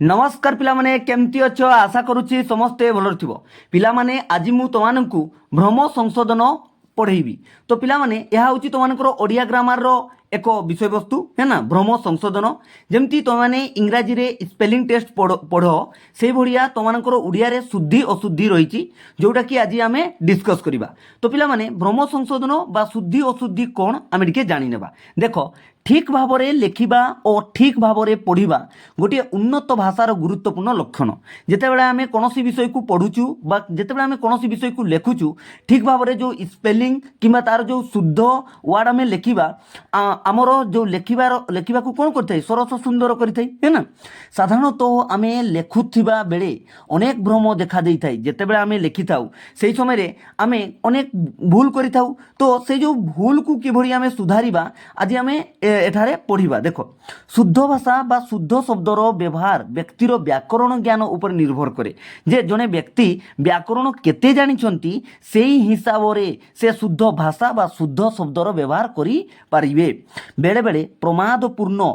नमस्कार पिलामाने केमती अच्छ आशा करुच्ची समस्ते भल थिबो। पिलामाने आज मु तमानंकु भ्रम संशोधन पढ़ेबी। तो पिलामाने यह हूँ तुमको ओडिया ग्रामर रो एक विषय वस्तु है ना, भ्रम संशोधन। जमती तुमने इंग्राजी रे स्पेलिंग टेस्ट पढ़ से भाया तुमको ओडिया रे शुद्धि अशुद्धि रही जोटा कि आज आम डिस्कस करवा। तो पिलामाने भ्रम संशोधन बा शुद्धि अशुद्धि कौन आम टे जानी। देख, ठीक भाव में लेखिबा और ठीक भाव में पढ़ा गोटे उन्नत भाषार गुरुत्वपूर्ण लक्षण। जितेबाला आम कौन विषय को पढ़ुचु बा जितेबाला आम कौन विषय को लेखुचु ठीक भाव में जो स्पेलिंग किंबा तार जो शुद्ध वार्ड आम लेखिबा आमर जो लेखिबा को कौन करते सरस सुंदर करते है ना। साधारणतः आम लेखुवा बेले अनेक भ्रम देखा दे था। जितेबाला आम लेखि था से समय आम अनेक भूल करि थाउ। तो से जो भूल को किभली आम सुधारिबा आज आम एठारे पढ़िबा। देखो, शुद्ध भाषा बा शुद्ध शब्दर व्यवहार व्यक्तिर व्याकरण ज्ञान उपर निर्भर करे। जे जने व्यक्ति व्याकरण केते जानिछंती सेही हिसाब रे से शुद्ध भाषा बा शुद्ध शब्दर व्यवहार करि पारिबे। बेले बेले प्रमादपूर्ण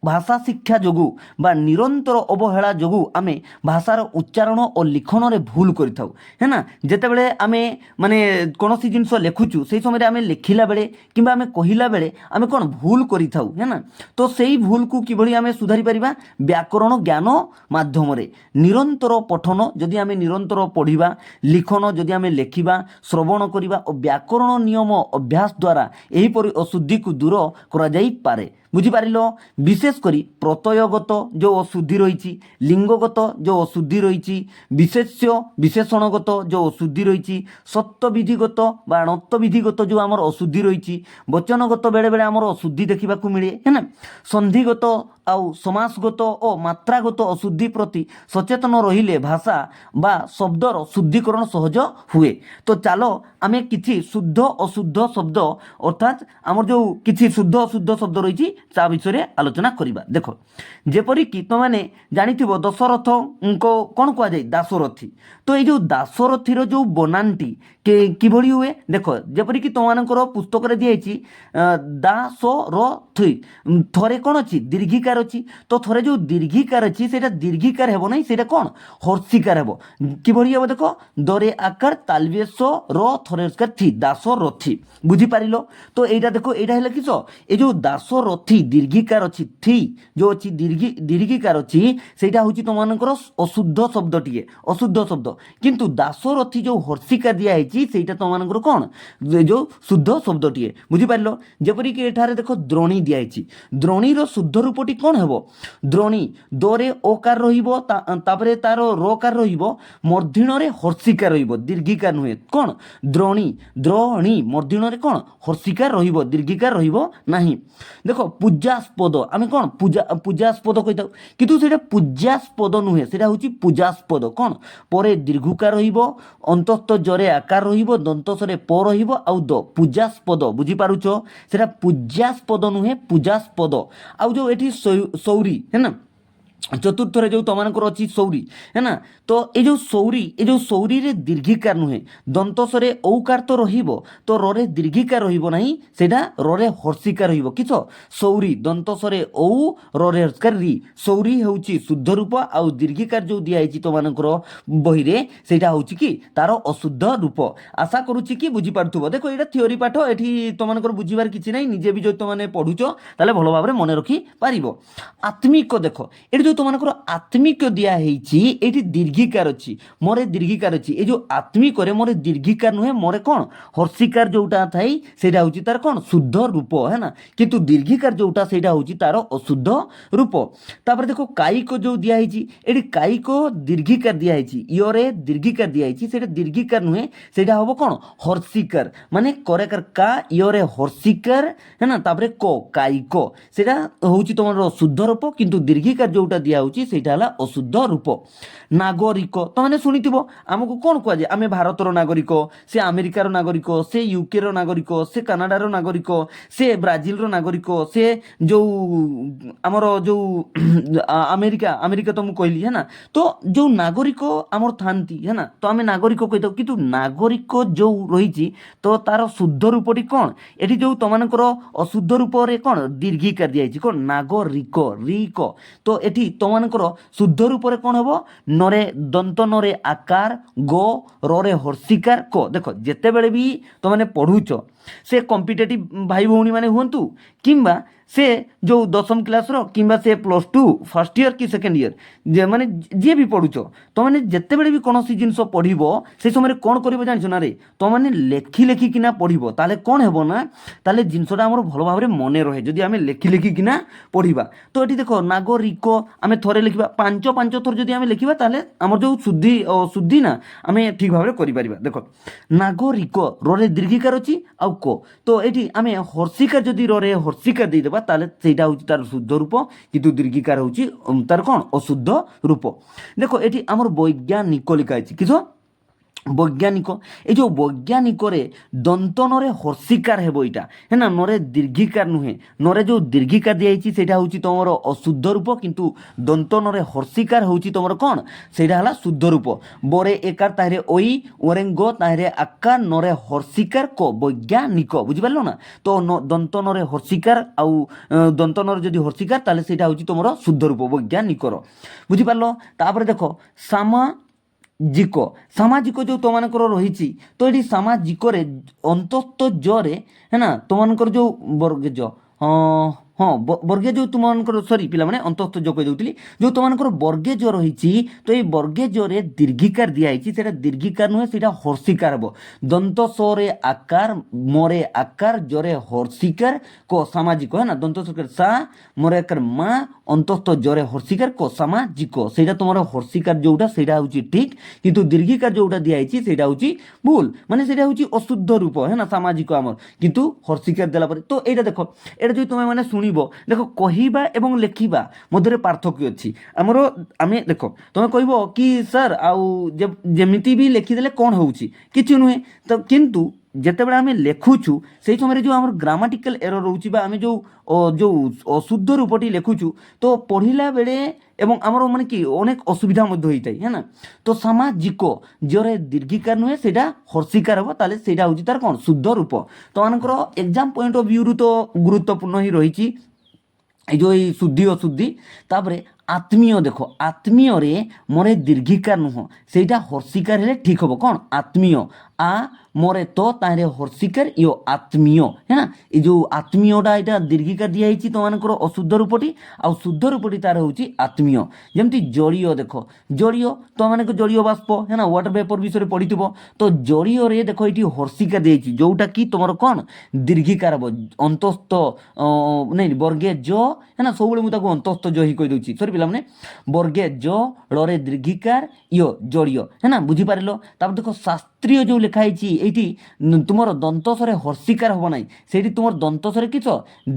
भाषा शिक्षा जोगु बा निरंतर अवहेला जोगु आमे भाषार उच्चारण और लिखन रे भूल करिथाउ है ना। जेते बेले आमे माने कोनोसी जिंस लेखुचु से समय आमे लिखिला बेले किंबा आमे कहिला बेले आमे कोन भूल करिथाउ है ना। तो सेही भूल को किभली आमे सुधारी परिबा व्याकरण ज्ञान माध्यम रे निरंतर पठन। जदि आमे निरंतर पढ़िबा लिखन जदि आमे लेखिबा श्रवण करिबा और व्याकरण नियम अभ्यास द्वारा एही परि अशुद्धि को दूर करा जाई पारे। बुझिपारिल। विशेषकर प्रत्ययगत जो अशुद्धि रही, लिंगगत जो अशुद्धि रही, विशेष्य विशेषणगत जो अशुद्धि रही, सत्वविधिगत बा अणत्वविधिगत जो आमर अशुद्धि रही, वचनगत बेले बेले आमर अशुद्धि देखा मिले है ना। संधिगत आउ समासगत और मात्रागत अशुद्धि प्रति सचेतन रहिले भाषा बा शब्दर शुद्धिकरण सहज हुए। तो चलो आमे किछि शुद्ध अशुद्ध शब्द अर्थात आमर जो किछि शुद्ध अशुद्ध शब्द रही ता विषय आलोचना करिबा। देखो, जेपरिक तुमने जानिथिबो दशरथ को कौन कह जाए दासरथी। तो ये जो दासरथीर जो बनानटी किभली हुए देखो, जेपरिक तुमनकर पुस्तक रे दियाइछि दासरथी थरे कौन अच्छी दीर्घिकार अच्छी। तो थरे जो दीर्घिकार अच्छी सेटा दीर्घिकार हेबो नहीं, सेटा कौन हर्षिकार हेबो। किभली हेबो देखो, दरे आकार तालवेश र थरेस्कार थी दासरथी। बुझी पारिलो। तो एटा देखो, एटा हेला किस ए जो दासरथी दीर्घिकार अच्छी थी जो अच्छी दीर्घिकार अच्छी सेटा होची तुमनकर अशुद्ध शब्द टिए अशुद्ध शब्द। किंतु दासरथी जो हर्षिकार दिया है सेटा तुमनकर कौन जो शुद्ध शब्द टिए। बुझी पारिलो। जेपरिक एठारे देखो द्रोणी दिया है, द्रोणीर शुद्ध रूपटी कौन हेबो द्रोणी दोरे ओकार रहिबो तापरे तार रकार रहिबो मूर्धन्य रे हर्षिकार रहिबो दीर्घिकार नुहे कौन द्रोणी द्रोणी मूर्धन्य रे कौन हर्षिकार रहिबो दीर्घिकार रहिबो नाही। देखो पूजास्पद आम कौन पूजास्पद कही था किंतु सेटा पूजास्पद नुहे सेटा होची पूजास्पद कौन परे दीर्घकार रहिबो अंतस्थ जरे आकार रहिबो दंतसरे प रहिबो आउ द पूजास्पद। बुझी पारुछो, सेटा पूजास्पद नुहे पूजास्पद। आउ जो एठी सौरी है ना चतुर्थ रे जो तुमनकर अच्छी सौरी है ना। तो ये जो सौरी रे दीर्घिकार नुहे दंतसरे औकार तो रहिबो तो रे दीर्घिकार रहिबो नहीं सेटा रे हर्षिकार रहिबो किछ सौरी दंतसरे औ रे हर्षिकार री सौरी होची शुद्ध रूप आउ दीर्घिकार जो दिया है तुमनकर बही रे सेटा होची कि तार अशुद्ध रूप। आशा करूची कि बुझी पारथुबो। देखो एटा थ्योरी पाठ एठी तुमनकर बुझिबार किछि नहीं, निजे भी जो तुमने पढुचो ताले भलो भाबरे मने रखी पारिबो। आत्मिक देखो एठी तुमनकर आत्मिक दिया है दीर्घिकार अच्छी मोरे दीर्घिकार अच्छी। ये जो आत्मिक मोरे दीर्घिकार नुहे मोरे कौन हर्षिकार जोटा थाई सेटा होची तार कौन शुद्ध रूप है ना। किंतु दीर्घिकार जोटा सेटा होची तार अशुद्ध रूप। तापर देखो कायिक जो दिया है कायिक दीर्घिकार दिया है इरे दीर्घिकार दिया है सेटा दीर्घिकार नुहे सेटा होबो कौन हर्षिकार माने करेकार का इरे हर्षिकार है ना। तापर को कायिक सेटा होची तुमर शुद्ध रूप किंतु दीर्घिकार जोटा दिया होची सेटा हला अशुद्ध रूप। नागरिक तुमने शुणिथिबो आमको कौन कह जाए आमे भारतर नागरिक से अमेरिकार नागरिक से यूके रो नागरिक से कनाडार नागरिक से ब्राजिल रो नागरिक से जो आमर जो अमेरिका तो मुझे कहली है ना। तो जो नागरिक आमर थांती है ना तो आमे नागरिक कही किंतु नागरिक जो रही तो तार शुद्ध रूपटी कौन एठी जो तुमनकर अशुद्ध रूप रे कौन दीर्घिकार दिया कौन नागरिक रिक। तो एठी তোমার শুদ্ধ রূপরে কোণ হব নরে দন্ত নরে আকার গো রে হর্ষিকার ক। দেখ যেতবে বি তোমানে পড়ুছ সে কম্পিটেটিভ ভাই ভৌণী মানে হুঁতু কিংবা সে যে দশম ক্লাসর কিংবা সে +2 ফার্স্ট ইয়ার কি সেকেন্ড ইয়ার যে মানে যে বি পড়ুছ তোমানে যেতবে বি কোণী জিনিস পড়ব সেই সময় কোণ করবে জানিছ না রে তোমানে লেখি লেখিকিনা পড়ব তাহলে কোণ হব না তাহলে জিনিসটা আমার ভালো ভাবে মনে রহে যদি আমি লেখি লেখিকিনা পড়া। তো এটি দেখ নাগরিক আমি থরে লিখবা পাঁচ পাঁচ থর যদি আমি লিখবা তাহলে আমার যে শুদ্ধি অশুদ্ধি না আমি ঠিক ভাবে করিপারিবা। দেখ নাগরিক রে দীর্ঘিকার অছি আউ ক তো এটি আমি হর্ষিকার যদি রে হর্ষিকার ଦେଇଦେବା তাহলে সেইটা হচ্ছে তার শুদ্ধ রূপ কিন্তু দীর্ঘিকার হচ্ছে তার কোণ অশুদ্ধ রূপ। দেখো এটি আমার বৈজ্ঞানিক লেখা আছে কিছু বৈজ্ঞানিক এই যে বৈজ্ঞানিকরে দন্ত নরে হর্ষিকার হেব এটা হ্যাঁ না নরে দীর্ঘিকার নুহে নরে যে দীর্ঘিকার দিয়েছি সেটা হচ্ছে তোমার অশুদ্ধ রূপ কিন্তু দন্ত নরে হর্ষিকার হচ্ছে তোমার কোণ সেটা হল শুদ্ধ রূপ। বরে একার তাহলে ওই ওরেঙ্গ তাহলে আকার নরে হর্ষিকার ক বৈজ্ঞানিক বুঝিপারল না। তো দন্ত নরে হর্ষিকার আউ দন্ত নরে যদি হর্ষিকার তাহলে সেটা হচ্ছে তোমার শুদ্ধ রূপ বৈজ্ঞানিকর বুঝিপারল। তারপরে দেখো সামাজিক সামাজিক যে তোমার রয়েছে তো এটি সামাজিকরে অন্তস্থ জরে হ্যাঁ না তোমার যে বর্গে জ হ্যাঁ বর্গে যে তোমার সরি পিলা মানে অন্তস্থ জ কই দেউଥିଲି যে তোমার বর্গে জ রয়েছে তো এই বর্গে জরে দীর্ঘিকার দিয়া হয়েছি সেটা দীর্ঘিকার নুহে সেটা হর্ষিকার হব দন্ত সরে আকার মরে আকার জরে হর্ষিকার ক সামাজিক হ্যাঁ না দন্ত সরকার সা মরে আকার মা অন্তস্থ জরে হর্ষিকার ক সামাজিক সেটা তোমার হর্ষিকার যেটা সেটা হচ্ছে ঠিক কিন্তু দীর্ঘিকার যেটা দিয়া হয়েছি সেটা হচ্ছে ভুল মানে সেটা হচ্ছে অশুদ্ধ রূপ হ্যাঁ না সামাজিক আমার কিন্তু হর্ষিকার দেলা পরে। তো এইটা দেখো এটা যদি তুমি মানে শুনিব দেখো কহিবা এবং লেখিবা মধ্যে পার্থক্য ଅଛି ଆମର ଆମେ ଦେଖ ତମେ କହିବ କି ସାର୍ ଆଉ ଯେମିତି ବି ଲେଖିଦେଲେ କ'ଣ ହେଉଛି କିଛି ନୁହେଁ ତ କିନ୍ତୁ ଯେତେବେଳେ ଆମେ ଲେଖୁଛୁ ସେଇ ସମୟରେ ଯେଉଁ ଆମର ଗ୍ରାମାଟିକାଲ ଏରର ରହୁଛି ବା ଆମେ ଯେଉଁ ଅଶୁଦ୍ଧ ରୂପଟି ଲେଖୁଛୁ ତ ପଢ଼ିଲା ବେଳେ এবং আমার মানে কি অনেক অসুবিধা মধ্যে হইতাই হ্যাঁ না। তো সামাজিক জরে দীর্ঘিকার নুহে সেটা হর্ষিকার হব তাহলে সেটা হচ্ছে তার কোণ শুদ্ধ রূপ। তোমার এক্সাম পয়েন্ট অফ ভিউরু তো গুরুত্বপূর্ণ হি রয়েছে এই যে এই শুদ্ধি অশুদ্ধি। তারপরে আত্মীয় দেখো আত্মীয়রে মরে দীর্ঘিকার নুহ সেইটা হর্ষিকার হলে ঠিক হব কোণ আত্মীয় আ মরে তো তাহলে হর্ষিকার ইয় আত্মীয় হ্যাঁ না। এই যে আত্মীয়টা এটা দীর্ঘিকার দিয়া হয়েছি তোমার অশুদ্ধ রূপটি আর শুদ্ধ রূপটি তার হচ্ছে আত্মীয়। যেমতি জলীয় দেখো জলীয় তোমাকে জলীয় বাষ্প হ্যাঁ না ওয়াটার ভেপর বিষয়ে পড়িথিব তো জলীয়রে দেখো এটি হর্ষিকা দিয়েছি যেটা কি তোমার কোণ দীর্ঘিকার হব অন্তস্থ নেই বর্গে জ হ্যাঁ না ସବୁବେଳେ ମୁଁ ତାକୁ ଅନ୍ତସ୍ଥ ଜ ହିଁ କହିଦେଉଛି ସରି ପିଲାମାନେ বর্গে জ রে দীর্ঘিকার ইয় জড়ীয় হ্যাঁ না বুঝিপারিল। তারপর দেখো শাস্ত্রীয় যে লেখা হয়েছি এইটি তোমার দন্তস্বরে হর্ষিকার হব নাই সেইটি তোমার দন্তস্বরে কিছ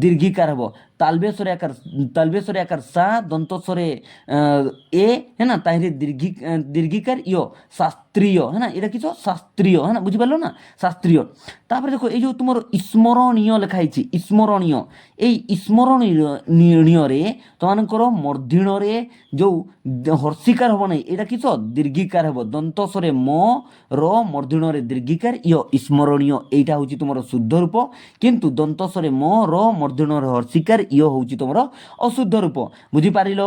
দীর্ঘিকার হব তালবেশ্বরে আকার সা দন্তস্বরে এ হ্যাঁ না তাহলে দীর্ঘিকার ইয় শাস্ত্রীয় হ্যাঁ না এটা কিছু শাস্ত্রীয় হ্যাঁ না বুঝিপারল না শাস্ত্রীয়। তারপরে দেখো এই যে তোমার স্মরণীয় লেখা হয়েছে স্মরণীয় এই স্মরণীয়রে তোমার মূর্ধণ্যরে যে হর্ষিকার হব নাই এটা কিছু দীর্ঘিকার হব দন্তস্বরে ম র মূর্ধণ্যরে দীর্ঘিকার ইয় স্মরণীয় এইটা হচ্ছে তোমার শুদ্ধ রূপ কিন্তু দন্তস্বরে ম র মূর্ধণ্যরে হর্ষিকার ইয় হচ্ছে তোমার অশুদ্ধ রূপ বুঝিপারিল।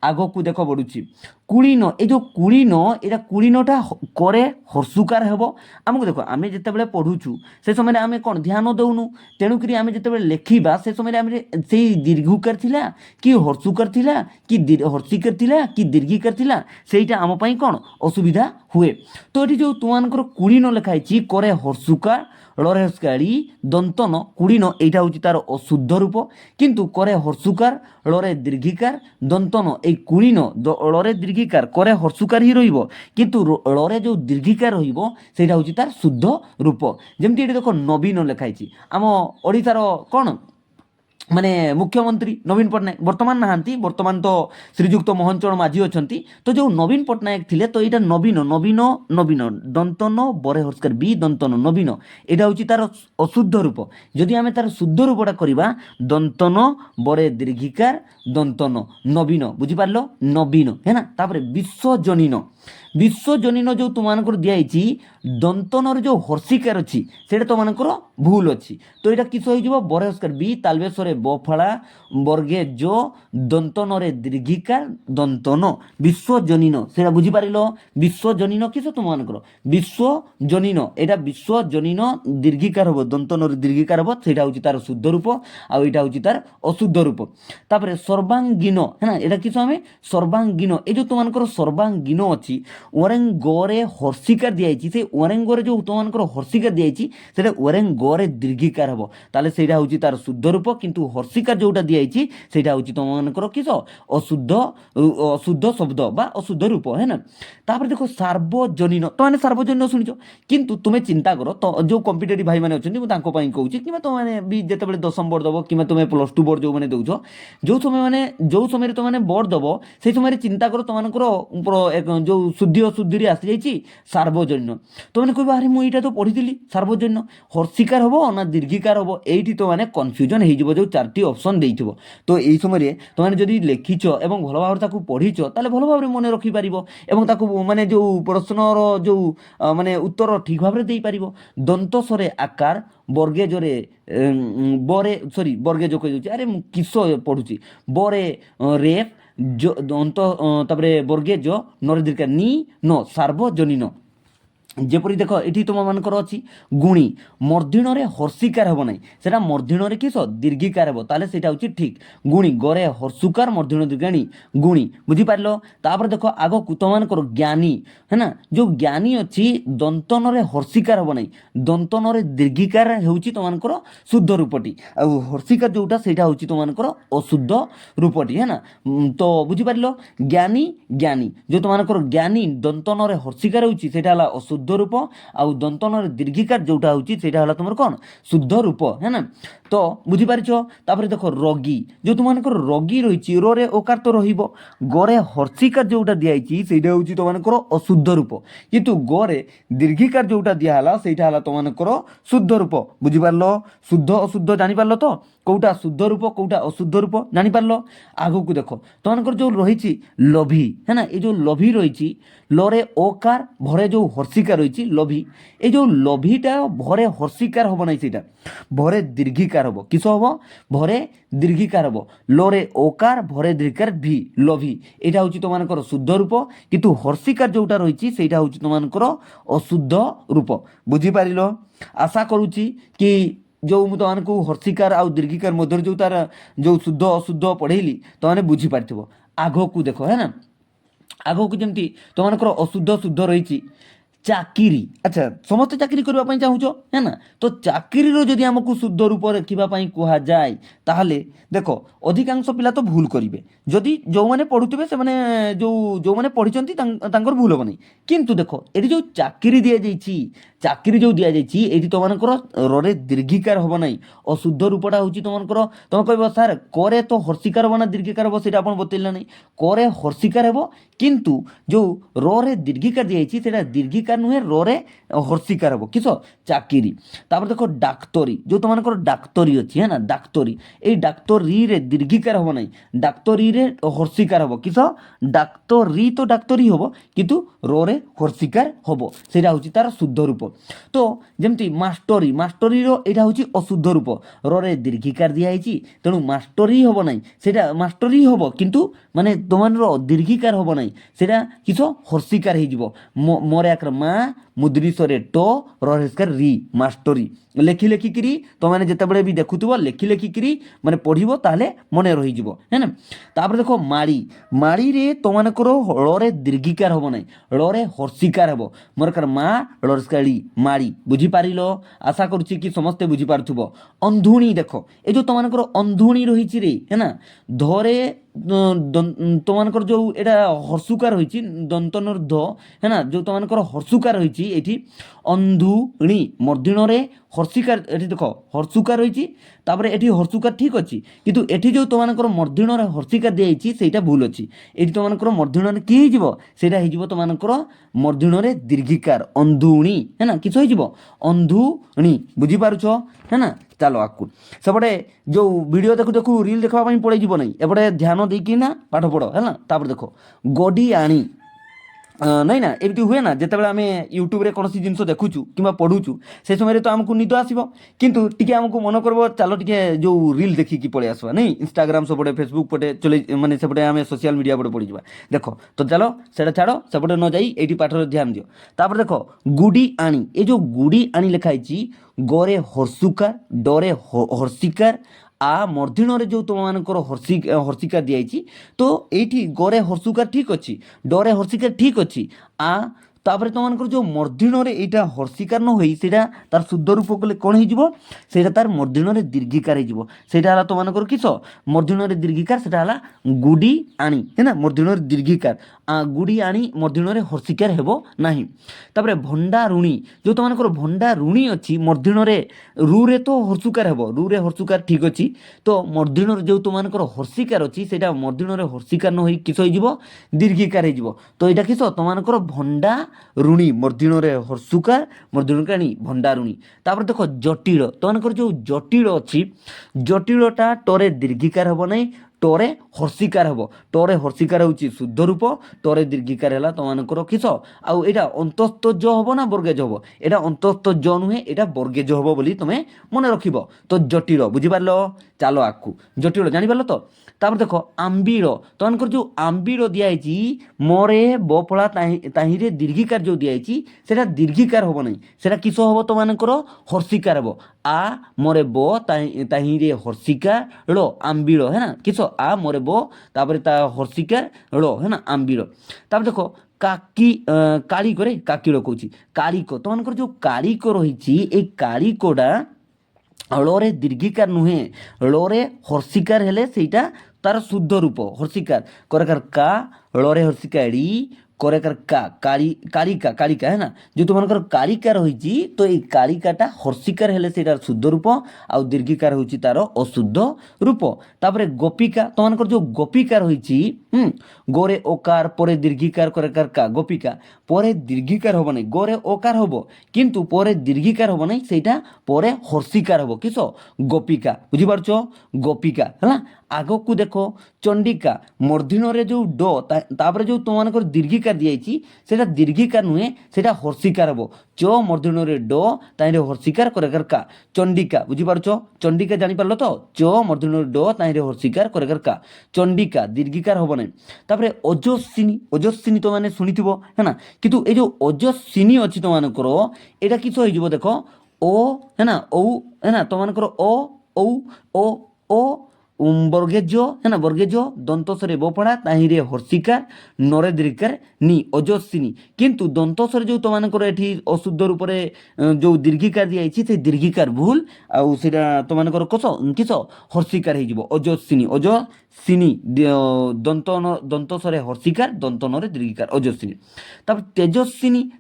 আগকু দেখ বড়ুছি কুড়িন এই যে কুড়িন এটা কুড়িনটা করে হর্ষুকার হব আমাকে দেখো আমি যেতবে পড়ুছু সে সময় আমি কোণ ধ্যান দেউনু তেণুকরি আমি যেতবে লেখিবা সে সময় আমি সেই দীর্ঘকার লা কি হর্ষুকার লা কি হর্ষিকার লা কি দীর্ঘিকার লা সেইটা আম পাই কোণ অসুবিধা হুয়ে। তো এটি যে তোমার কুড়িন লেখা হয়েছি করে হর্ষুকার লরেস্কারি দন্তন কুড়িন এইটা হচ্ছে তার অশুদ্ধ রূপ কিন্তু করে হর্ষুকার লরে দীর্ঘিকার দন্তন এই কুড়িন লরে দীর্ঘিকার করে হর্ষুকার হি রহব কিন্তু লরে যে দীর্ঘিকার রহব সেইটা হচ্ছে তার শুদ্ধ রূপ। যেমতি এটি দেখো নবীন লেখা হয়েছি আম ওড়িশার কোণ মানে মুখ্যমন্ত্রী নবীন পট্টনায়ক বর্তমান নাহান্তি বর্তমান তো শ্রীযুক্ত মোহন চରଣ মাঝি অଛନ୍ତି তো যে নবীন পট্টনায়ক ଥିଲେ তো এটা নবীন নবীন নবীন দন্তন বরে হর্ষকার বি দন্তন নবীন এটা হচ্ছে তার অশুদ্ধ রূপ। যদি আমি তার শুদ্ধ রূপটা করিবা দন্তন বরে দীর্ঘিকার দন্তন নবীন বুঝিপারল নবীন হ্যাঁ না। তারপরে বিশ্বজনীন ବିଶ୍ୱଜନୀନ ଯେଉଁ ତୁମମାନଙ୍କର ଦିଆହେଇଛି ଦନ୍ତନର ଯେଉଁ ହର୍ଷିକାର ଅଛି ସେଇଟା ତୁମମାନଙ୍କର ଭୁଲ ଅଛି। ତ ଏଇଟା କିସ ହେଇଯିବ ବରହସ୍କାର ବି ତାଲବେଶରେ ବଫଳା ବର୍ଗେ ଜୋ ଦନ୍ତନରେ ଦୀର୍ଘିକାର ଦନ୍ତନ ବିଶ୍ୱଜନୀନ ସେଇଟା ବୁଝିପାରିଲ। ବିଶ୍ୱଜନୀନ କିସ ତୁମମାନଙ୍କର ବିଶ୍ୱଜନୀନ ଏଇଟା ବିଶ୍ୱଜନୀନ ଦୀର୍ଘିକାର ହେବ ଦନ୍ତନରେ ଦୀର୍ଘିକାର ହେବ ସେଇଟା ହେଉଛି ତାର ଶୁଦ୍ଧ ରୂପ ଆଉ ଏଇଟା ହେଉଛି ତାର ଅଶୁଦ୍ଧ ରୂପ। ତାପରେ ସର୍ବାଙ୍ଗୀନ ହେଲା ଏଇଟା କିସ ଆମେ ସର୍ବାଙ୍ଗୀନ এই যে তোমার সর্বাঙ্গীন অছি ওরেং গরে হর্ষিকার দিয়েছি সেই ওরেং গরে যে তোমার হর্ষিকার দিয়েছি সেটা ওরেং গরে দীর্ঘিকার হব তাহলে সেইটা হচ্ছে তার শুদ্ধ রূপ কিন্তু হর্ষিকার যেটা দিয়েছি সেটা হচ্ছে তোমার কিস অশুদ্ধ অশুদ্ধ শব্দ বা অশুদ্ধ রূপ হ্যাঁ না। তারপরে দেখো সার্বজনীন তোমার সার্বজনীন শুনিছ কিন্তু তুমি চিন্তা কর তো যে কম্পিটেটিভ ভাই মানে অনেক মু তাঁকু কৌছি কিংবা তোমার বি যেতবে দশম বোর্ড দেব কিংবা তুমি প্লস টু বোর্ড যে দেউছ যে সময় মানে যে সময় তুমি বোর্ড দেব সেই সময় চিন্তা কর তোমার যে শুদ্ধি অশুদ্ধিরে আসি যাই সার্বজনীন তোমার কহব আরে মু এইটা তো পড়িলি সার্বজনীন হর্ষিকার হব না দীর্ঘিকার হব এইটি তোমার কনফ্ୟୁଜন হয়ে যাব যে চারটি অপশন দিয়েছিব। তো এই সময় তোমার যদি লেখিছ এবং ভালো ভাবে তাকে পড়িছ তাহলে ভালো ভাবে মনে রখিপার এবং তাকে মানে যে প্রশ্নর যে মানে উত্তর ঠিক ভাবে দিয়ে দন্তস্বরে আকার বর্গে জোরে বরে সরি বর্গে যোগ হয়ে যাচ্ছে আরে মু কিস পড়ুছি বরে রেফ অন্ত তারপরে বর্গে জ নরে দীর্ঘ নি ন সার্বজনীন যেপরি দেখ এটি তোমার অছি গুণী মর্ধিণরে হর্ষিকার হব না সেটা মর্ধিণরে কিস দীর্ঘিকার হব তাহলে সেটা হচ্ছে ঠিক গুণী গড়ে হর্ষুকার মর্ধিণ দীর্ঘাণী গুণী বুঝিপার। তারপরে দেখ আগকু তোমার জ্ঞানী হ্যাঁ না যে জ্ঞানী অছি দন্তনরে হর্ষিকার হব না দন্তনরে দীর্ঘিকার হচ্ছে তোমার শুদ্ধ রূপটি আর হর্ষিকার যেটা সেটা হচ্ছে তোমার অশুদ্ধ রূপটি হ্যাঁ না। তো বুঝিপার জ্ঞানী জ্ঞানী যে তোমার জ্ঞানী দন্তনরে হর্ষিকার হচ্ছে সেটা হল অশুদ্ধ রূপ আউ দন্তনের দীর্ঘিকার যেটা হচ্ছে সেটা হল তোমার কোন শুদ্ধ রূপ হ্যাঁ না। তো বুঝিপারিছ তারপরে দেখো রোগী যে তোমার রোগী রয়েছে রে ওকার তো রহব গড়ে হর্ষিকার যেটা দিয়েছি সেইটা হচ্ছে তোমার অশুদ্ধ রূপ কিন্তু গড়ে দীর্ঘিকার যেটা দিয়া হল সেইটা হল তোমার শুদ্ধ রূপ বুঝিপারল। শুদ্ধ অশুদ্ধ জানিপারল তো কোটা শুদ্ধ রূপ কোটা অশুদ্ধ রূপ জানিপারল। আগুক দেখো তোমার যে রয়েছে লভি হ্যাঁ না এই যে লভি রয়েছে লরে ওকার ভরে যে হর্ষিকার রয়েছে লভি এই যে লভিটা ভরে হর্ষিকার হব না সেটা ভরে দীর্ঘিকার হব কিস হব ভরে দীর্ঘিকার হব লরে ওকার ভরে দীর্ঘিকার ভি লভি এটা হচ্ছে তোমার শুদ্ধ রূপ কিন্তু হর্ষিকার যেটা রয়েছে সেইটা হচ্ছে তোমার অশুদ্ধ রূপ বুঝিপারিল। আশা করুছি কি जो तुमको हर्षिकार आउ दीर्घिकार मध्य जो तार जो शुद्ध अशुद्ध पढ़ेली तुमने बुझीपार आग को देख है ना आग को जमी तुम अशुद्ध शुद्ध रही चाकरी अच्छा समस्त चाकरी करने चाहूच है ना तो चाकरी जदि आमको शुद्ध रूप रखापी कह जाए ताहले देख अधिकांश पिला तो भूल करेंगे जदि जो मैंने पढ़ुवे से जो मैंने पढ़ी भूल हम नहीं किंतु देख ये जो चाकरी दि जाइए चाकरी जो दि जाइए ये तुम रे दीर्घिकार हम ना अशुद्ध रूपटा हूँ तुम तुम कह सार करे तो हर्षिकार हम ना दीर्घिकार हम से बतैला नहीं करे हर्षिकार हम किंतु जो रे दीर्घिकार दि जाइए दीर्घिकार नुहे रे हर्षिकार हम किस चाकरी। तापर देख डाक्तरी जो तुम डाक्तरी अच्छी है ना डाक्तरी ये डाक्तरी रे दीर्घिकार हम ना डाक्तरी रे हर्षिकार हम किस डाक्तरी तो डाक्तरी हम किंतु रे हर्षिकार हम से तार शुद्ध रूप। तो जमती मास्टरी मास्टरी यहाँ हूँ अशुद्ध रूप रे दीर्घिकार दिखाई तेणु मास्टरी हम ना से मास्टरी हम किंतु माने तुम दीर्घिकार हम ना से किस हर्षिकार हो मोरे आकर माँ मुद्रिशरे टो रस्कार री मास्टरी लेखि लेखिकी तुमने जितेबाला भी देखुव लेखि लेखिकी मैंने पढ़व ताहले मन रही है ना। तापर देख माड़ी माड़ी रे तुमको रे दीर्घिकार हम ना रे हर्षिकार हम मोरकार माँ रस्कार माड़ी बुझीपार आशा करुच्ची कि समस्ते बुझीपार। अंधुणी देख ये जो तुमको अंधुणी रही रे है ना धरे तुमको जो यहाँ हर्षुकार रही दंतन ध है ना जो तुमको हर्षुकार रही ये अंधुणी मर्दिण हर्षिकार ये देख हर्षुकार रही ये हर्षुकार ठीक अच्छी किंतु ये जो तुमको मर्दिण हर्षिकार दिखाई से भूल अच्छी ये तुमको मर्दिण कि हो तुमको मर्दिण दीर्घिकार अंधुणी है ना किस हो अंधुणी बुझीपार है ना। चलो आकु सेपटे जो वीडियो देखु देखु रील देखापी पड़े नहीं एपटे ध्यान देना पाठ पढ़ है ना। तापर देख गडी आणी ନାଇଁ ନା ଏମିତି ହୁଏ ନା ଯେତେବେଳେ ଆମେ ୟୁଟ୍ୟୁବରେ କୌଣସି ଜିନିଷ ଦେଖୁଛୁ କିମ୍ବା ପଢ଼ୁଛୁ ସେ ସମୟରେ ତ ଆମକୁ ନିଦ ଆସିବ କିନ୍ତୁ ଟିକେ ଆମକୁ ମନେ କରିବ ଚାଲ ଟିକେ ଯେଉଁ ରିଲ୍ ଦେଖିକି ପଳେଇ ଆସିବା ନାଇଁ ଇନଷ୍ଟାଗ୍ରାମ ସେପଟେ ଫେସବୁକ୍ ପଟେ ଚଲେଇ ମାନେ ସେପଟେ ଆମେ ସୋସିଆଲ ମିଡ଼ିଆ ପଟେ ପଡ଼ିଯିବା ଦେଖ ତ ଚାଲ ସେଇଟା ଛାଡ଼ ସେପଟେ ନ ଯାଇ ଏଇଠି ପାଠରେ ଧ୍ୟାନ ଦିଅ ତାପରେ ଦେଖ ଗୁଡ଼ି ଆଣି ଏ ଯେଉଁ ଗୁଡ଼ି ଆଣି ଲେଖା ହେଇଛି ଗରେ ହର୍ଷୁକାର ଡରେ ହର୍ଷିକାର ଆ ମର୍ଦ୍ଦିଣରେ ଯେଉଁ ତୁମମାନଙ୍କର ହର୍ଷିକା ଦିଆଯାଇଛି ତ ଏଇଠି ଗରେ ହର୍ଷୁକାର ଠିକ୍ ଅଛି ଡରେ ହର୍ଷିକାର ଠିକ୍ ଅଛି ଆ ତାପରେ ତୁମମାନଙ୍କର ଯେଉଁ ମର୍ଦ୍ଦିଣରେ ଏଇଟା ହର୍ଷିକାର ନ ହୋଇ ସେଇଟା ତାର ଶୁଦ୍ଧ ରୂପ କଲେ କ'ଣ ହେଇଯିବ ସେଇଟା ତାର ମର୍ଦ୍ଦିଣରେ ଦୀର୍ଘିକାର ହେଇଯିବ ସେଇଟା ହେଲା ତୁମମାନଙ୍କର କିସ ମର୍ଦ୍ଦିଣରେ ଦୀର୍ଘିକାର ସେଇଟା ହେଲା ଗୁଡ଼ି ଆଣି ହେଲା ମର୍ଦ୍ଦିଣରେ ଦୀର୍ଘିକାର ଗୁଡ଼ି ଆଣି ମର୍ଦ୍ଦିଣରେ ହର୍ଷିକାର ହେବ ନାହିଁ ତାପରେ ଭଣ୍ଡା ଋଣୀ ଯେଉଁ ତୁମମାନଙ୍କର ଭଣ୍ଡା ଋଣୀ ଅଛି ମର୍ଦ୍ଦିଣରେ ରୁରେ ତ ହର୍ଷୁକାର ହେବ ରୁରେ ହର୍ଷୁକାର ଠିକ୍ ଅଛି ତ ମର୍ଦ୍ଦିଣରେ ଯେଉଁ ତୁମମାନଙ୍କର ହର୍ଷିକାର ଅଛି ସେଇଟା ମର୍ଦ୍ଦିଣରେ ହର୍ଷିକାର ନ ହୋଇ କିସ ହେଇଯିବ ଦୀର୍ଘିକାର ହେଇଯିବ ତ ଏଇଟା କିସ ତୁମମାନଙ୍କର ଭଣ୍ଡା ଋଣୀ ମର୍ଦ୍ଦିଣରେ ହର୍ଷୁକାର ମର୍ଦ୍ଦିଣରେ ଆଣି ଭଣ୍ଡା ଋଣୀ ତାପରେ ଦେଖ ଜଟିଳ ତୁମମାନଙ୍କର ଯେଉଁ ଜଟିଳ ଅଛି ଜଟିଳଟା ଟରେ ଦୀର୍ଘିକାର ହେବ ନାହିଁ ଟରେ ହର୍ଷିକାର ହେବ ଟରେ ହର୍ଷିକାର ହେଉଛି ଶୁଦ୍ଧ ରୂପ ଟରେ ଦୀର୍ଘିକାର ହେଲା ତୁମମାନଙ୍କର କିସ ଆଉ ଏଇଟା ଅନ୍ତସ୍ଥ ଜ ହେବ ନା ବର୍ଗେଜ ହେବ ଏଇଟା ଅନ୍ତସ୍ଥ ଜ ନୁହେଁ ଏଇଟା ବର୍ଗେଜ ହେବ ବୋଲି ତୁମେ ମନେ ରଖିବ ତ ଜଟିଳ ବୁଝିପାରିଲ ଚାଲ ଆଗକୁ ଜଟିଳ ଜାଣିପାରିଲ ତ ତାପରେ ଦେଖ ଆମ୍ବିଳ ତୁମମାନଙ୍କର ଯେଉଁ ଆମ୍ବିଳ ଦିଆହେଇଛି ମରେ ବଫଳା ତାହିଁରେ ଦୀର୍ଘିକାର ଯେଉଁ ଦିଆହେଇଛି ସେଇଟା ଦୀର୍ଘିକାର ହେବ ନାହିଁ ସେଇଟା କିସ ହେବ ତୁମମାନଙ୍କର ହର୍ଷିକାର ହେବ ଆ ମରେ ବ ତାହିଁରେ ହର୍ଷିକାର ଳ ଆମ୍ବିଳ ହେ ନା କିସ ଆ ମରେ ବ ତାପରେ ତା ହର୍ଷିକାର ଳ ହେ ନା ଆମ୍ବିଳ ତାପରେ ଦେଖ କାଳିକରେ କାକିଳ କହୁଛି କାଳିକ ତୁମମାନଙ୍କର ଯେଉଁ କାଳିକ ରହିଛି ଏଇ କାଳିକଟା ଳରେ ଦୀର୍ଘିକାର ନୁହେଁ ଳରେ ହର୍ଷିକାର ହେଲେ ସେଇଟା ତାର ଶୁଦ୍ଧ ରୂପ ହର୍ଷିକାର କରେକାର କା ଳରେ ହର୍ଷିକାର ଇ କରେକାର କାଳିକା କାଳିକା ହେ ନା ଯେଉଁ ତୁମମାନଙ୍କର କାଳିକା ରହିଛି ତ ଏଇ କାଳିକାଟା ହର୍ଷିକାର ହେଲେ ସେଇଟାର ଶୁଦ୍ଧ ରୂପ ଆଉ ଦୀର୍ଘିକାର ହେଉଛି ତାର ଅଶୁଦ୍ଧ ରୂପ ତାପରେ ଗୋପିକା ତୁମମାନଙ୍କର ଯେଉଁ ଗୋପିକା ରହିଛି ଗୋରେ ଓକାର ପରେ ଦୀର୍ଘିକାର କରେକାର କା ଗୋପିକା ପରେ ଦୀର୍ଘିକାର ହେବ ନାହିଁ ଗୋରେ ଓକାର ହେବ କିନ୍ତୁ ପରେ ଦୀର୍ଘିକାର ହେବ ନାହିଁ ସେଇଟା ପରେ ହର୍ଷିକାର ହେବ କିସ ଗୋପିକା ବୁଝିପାରୁଛ ଗୋପିକା ହେଲା ଆଗକୁ ଦେଖ ଚଣ୍ଡିକା ମର୍ଦ୍ଦିଣରେ ଯେଉଁ ଡ ତାପରେ ଯେଉଁ ତୁମମାନଙ୍କର ଦୀର୍ଘିକାର ଦିଆଯାଇଛି ସେଇଟା ଦୀର୍ଘିକାର ନୁହେଁ ସେଇଟା ହର୍ଷିକାର ହେବ ଚ ମର୍ଦ୍ଦିଣରେ ଡ ତାହିଁରେ ହର୍ଷିକାର କରେକାର କା ଚଣ୍ଡିକା ବୁଝିପାରୁଛ ଚଣ୍ଡିକା ଜାଣିପାରିଲ ତ ଚ ମର୍ଦ୍ଦିଣରେ ଡ ତାହିଁରେ ହର୍ଷିକାର କରେକାର କା ଚଣ୍ଡିକା ଦୀର୍ଘିକାର ହେବ ନାହିଁ ତାପରେ ଅଜସ୍ୱିନୀ ତୁମମାନେ ଶୁଣିଥିବ ହେଲା କିନ୍ତୁ এই ଯେଉଁ ଅଜସ୍ୱିନୀ ଅଛି ତୁମମାନଙ୍କର ଏଇଟା କିସ ହେଇଯିବ ଦେଖ ଓ ହେନା ଔ ହେନା ତୁମମାନଙ୍କର ଔ ଓ ବର୍ଗେଜ ହେନା ବର୍ଗେଜ ଦନ୍ତସରେ ବପଡ଼ା ତାହିଁରେ ହର୍ଷିକାର ନରେ ଦୀର୍ଘିକାର ନି ଅଜସ୍ୱିନୀ କିନ୍ତୁ ଦନ୍ତସରେ ଯେଉଁ ତୁମମାନଙ୍କର ଏଠି ଅଶୁଦ୍ଧ ରୂପରେ ଯେଉଁ ଦୀର୍ଘିକାର ଦିଆଯାଇଛି ସେ ଦୀର୍ଘିକାର ଭୁଲ ଆଉ ସେଇଟା ତୁମମାନଙ୍କର କିସ ହର୍ଷିକାର ହେଇଯିବ ଅଜସ୍ୱିନୀ ଅଜସ୍ୱିନୀ ଦନ୍ତସରେ ହର୍ଷିକାର ଦନ୍ତନରେ ଦୀର୍ଘିକାର ଅଜସ୍ୱିନୀ ତାପରେ